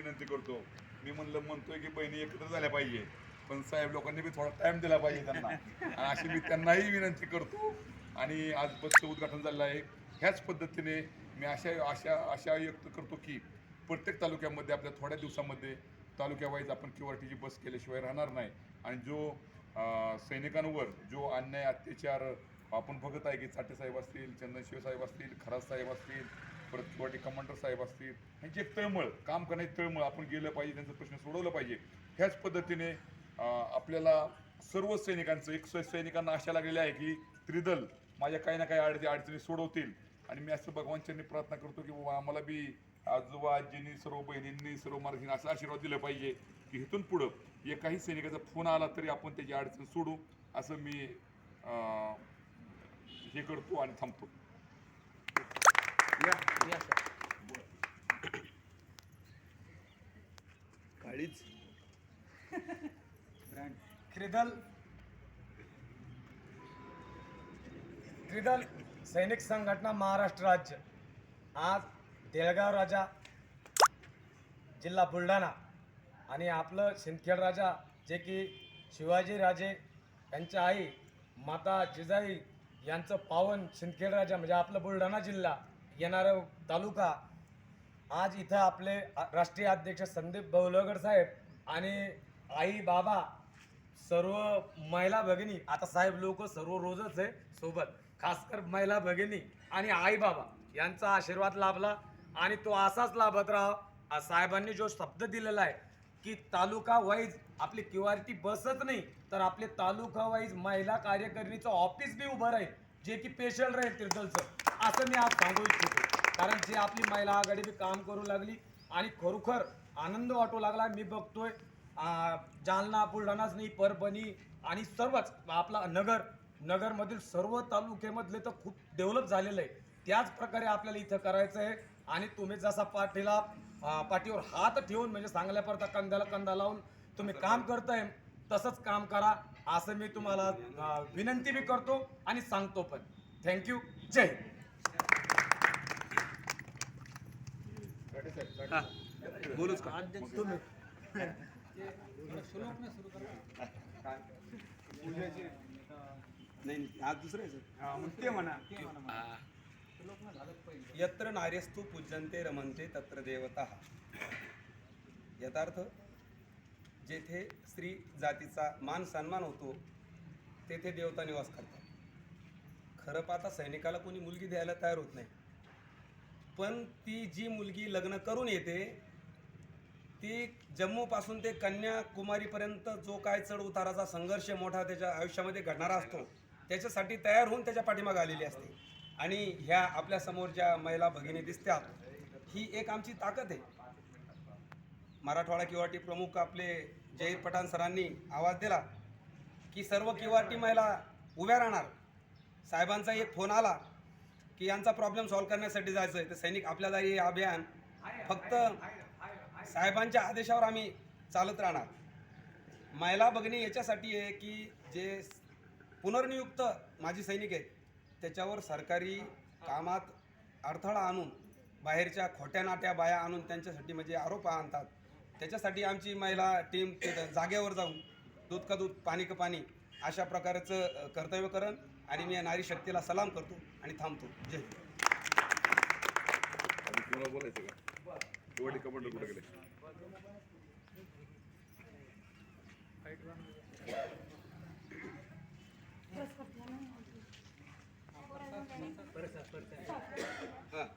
विनंती करतो. मी म्हणतोय की बहिणी एकत्र झाल्या पाहिजे, पण साहेब लोकांनी बी थोडा टाइम दिला पाहिजे त्यांना, आणि अशी मी त्यांनाही विनंती करतो. आणि आज बसचं उद्घाटन झालेलं आहे. ह्याच पद्धतीने मी आशा व्यक्त करतो की प्रत्येक तालुक्यामध्ये आपल्या थोड्या दिवसामध्ये तालुक्यावाईज आपण QRTची बस केल्याशिवाय राहणार नाही. आणि जो सैनिकांवर जो अन्याय अत्याचार आपण बघत आहे की चाटे साहेब असतील, चंदनशिव साहेब असतील, खरात साहेब असतील, परत QRT कमांडर साहेब असतील, ह्यांची एक तळमळ, काम करण्याची तळमळ, आपण गेलं पाहिजे, त्यांचा प्रश्न सोडवलं पाहिजे. ह्याच पद्धतीने आपल्याला सर्व सैनिकांचं सैनिकांना आशा लागलेली आहे की त्रिदल माझ्या काही ना काही अडचणी सोडवतील. आणि मी असं भगवानच्यांनी प्रार्थना करतो की बाबा आम्हाला बी आजोबा आजींनी, सर्व बहिणींनी, सर्व महाराजांनी असं आशीर्वाद दिला पाहिजे की इथून पुढं एकाही सैनिकाचा फोन आला तरी आपण त्याची अडचण सोडू, असं मी हे करतो आणि थांबतो. काळीच त्रिदल सैनिक संघटना महाराष्ट्र राज्य आज देळगाव राजा जिल्हा बुलढाणा आणि आपलं सिंदखेड राजा जे की शिवाजी राजे यांच्या आई माता जिजाई यांचं पावन सिंदखेड राजा म्हणजे आपलं बुलढाणा जिल्हा येणारं तालुका, आज इथं आपले राष्ट्रीय अध्यक्ष संदीप बहुलगड साहेब आणि आई बाबा सर्व महिला भगिनी, आता साहेब लोक सर्व रोजच आहे सोबत, खासकर महिला भगिनी आणि आई बाबा यांचा आशीर्वाद लाभला आणि तो असाच लाभत राहा. साहेबांनी जो शब्द दिलेला आहे की तालुका वाईज आपली QRT बसच नाही तर आपले तालुका वाईज महिला कार्यकारिणीचं ऑफिस बी उभं राहील, जे की स्पेशल राहील त्रिदलचं, असं मी आज सांगू इच्छितो. कारण जी आपली महिला आघाडी बी काम करू लागली आणि खरोखर आनंद वाटू लागला. मी बघतोय जालना, बुलढाणाच नाही, परभणी आणि सर्वच आपला नगरमधील सर्व तालुक्यामधले तर खूप डेव्हलप झालेलं आहे. त्याच प्रकारे आपल्याला इथं करायचं आहे. आणि तुम्ही जसा पाठीवर हात ठेवून म्हणजे चांगल्या प्रकार कंद्याला कंदा लावून तुम्ही काम करताय तसंच काम करा, असं मी तुम्हाला विनंती बी करतो आणि सांगतो पण. थँक्यू. जय हिंद. बोलूच का तुम्ही नाही आज दुसरं आहे सर, ते म्हणा. यत्र नार्यस्तु पूज्यन्ते रमन्ते तत्र देवताः. यथार्थ जेथे स्त्री जातीचा मान सन्मान होतो तेथे देवता निवास करतात. खरं पाहता सैनिकाला कोणी मुलगी द्यायला तयार होत नाही, पण ती जी मुलगी लग्न करून येते ती जम्मूपासून ते कन्याकुमारीपर्यंत जो काय चढ उताराचा संघर्ष मोठा त्याच्या आयुष्यामध्ये घडणारा असतो त्याच्यासाठी तयार होऊन त्याच्या पाठीमागे आलेली असते. आणि ह्या आपल्या समोर ज्या महिला भगिनी दिसतात ही एक आमची ताकद आहे. मराठवाडा QRT प्रमुख आपले जहीर पठाण सरांनी आवाज दिला की सर्व QRT महिला उभ्या राहणार. साहेबांचा एक फोन आला की यांचा प्रॉब्लेम सॉल्व्ह करण्यासाठी जायचं आहे तर सैनिक आपल्या दारी हे अभियान फक्त साहेबांच्या आदेशावर आम्ही चालत राहणार. महिला भगिनी याच्यासाठी आहे की जे पुनर्नियुक्त माजी सैनिक आहेत त्याच्यावर सरकारी कामात अडथळा आणून बाहेरच्या खोट्या नाट्या बाया आणून त्यांच्यासाठी म्हणजे आरोप आणतात. त्याच्यासाठी आमची महिला टीम जागेवर जाऊन दूध का दूध पाणी का पाणी अशा प्रकारचं कर्तव्य करण. आणि मी या नारी शक्तीला सलाम करतो आणि थांबतो. जय हिंद. तुम्हाला बोलायचं का QRT कमांडर कुठे गेले? हां